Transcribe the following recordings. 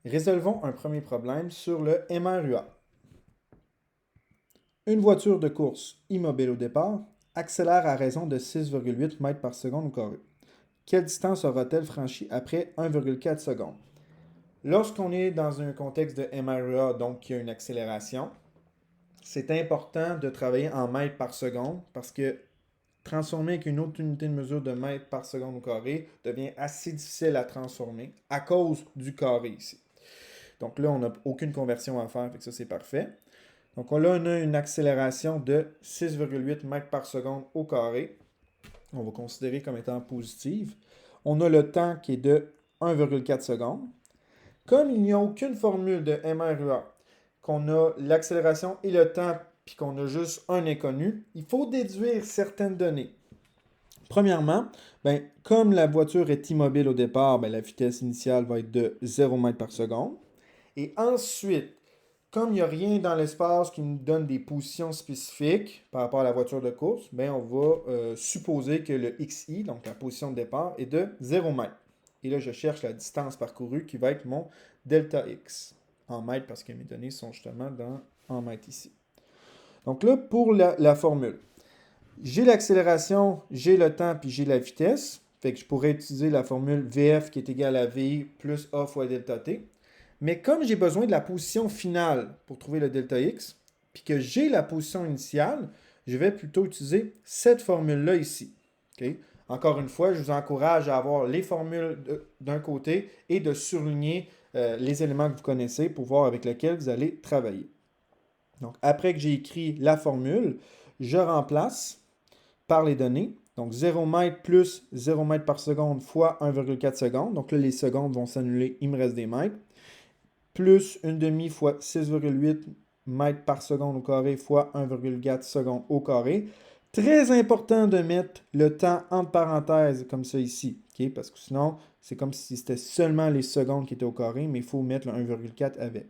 Résolvons un premier problème sur le MRUA. Une voiture de course immobile au départ accélère à raison de 6,8 mètres par seconde au carré. Quelle distance aura-t-elle franchie après 1,4 secondes? Lorsqu'on est dans un contexte de MRUA, donc il y a une accélération, c'est important de travailler en mètres par seconde parce que transformer avec une autre unité de mesure de mètres par seconde au carré devient assez difficile à transformer à cause du carré ici. Donc là, on n'a aucune conversion à faire, fait ça c'est parfait. Donc là, on a une accélération de 6,8 mètres par seconde au carré. On va considérer comme étant positive. On a le temps qui est de 1,4 secondes. Comme il n'y a aucune formule de MRUA, qu'on a l'accélération et le temps, puis qu'on a juste un inconnu, il faut déduire certaines données. Premièrement, comme la voiture est immobile au départ, la vitesse initiale va être de 0 mètre par seconde. Et ensuite, comme il n'y a rien dans l'espace qui nous donne des positions spécifiques par rapport à la voiture de course, on va supposer que le XI, donc la position de départ, est de 0 mètre. Et là, je cherche la distance parcourue qui va être mon delta X en mètres parce que mes données sont justement en mètres ici. Donc là, pour la formule, j'ai l'accélération, j'ai le temps, puis j'ai la vitesse. Fait que je pourrais utiliser la formule VF qui est égale à VI plus A fois delta T. Mais comme j'ai besoin de la position finale pour trouver le delta X, puis que j'ai la position initiale, je vais plutôt utiliser cette formule-là ici. Okay? Encore une fois, je vous encourage à avoir les formules d'un côté et de surligner les éléments que vous connaissez pour voir avec lesquels vous allez travailler. Donc, après que j'ai écrit la formule, je remplace par les données. Donc, 0 mètres plus 0 mètres par seconde fois 1,4 secondes. Donc là, les secondes vont s'annuler, il me reste des mètres. Plus 1 demi fois 6,8 mètres par seconde au carré fois 1,4 secondes au carré. Très important de mettre le temps entre parenthèses comme ça ici, okay? Parce que sinon, c'est comme si c'était seulement les secondes qui étaient au carré, mais il faut mettre le 1,4 avec.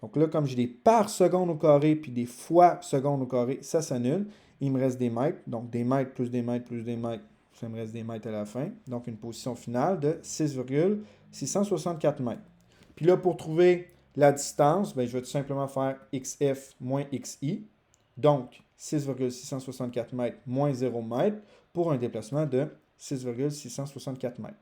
Donc là, comme j'ai des par seconde au carré puis des fois seconde au carré, ça s'annule. Il me reste des mètres. Donc des mètres plus des mètres plus des mètres, ça me reste des mètres à la fin. Donc une position finale de 6,664 mètres. Puis là, pour trouver la distance, je vais tout simplement faire XF moins XI. Donc 6,664 mètres moins 0 mètres pour un déplacement de 6,664 mètres.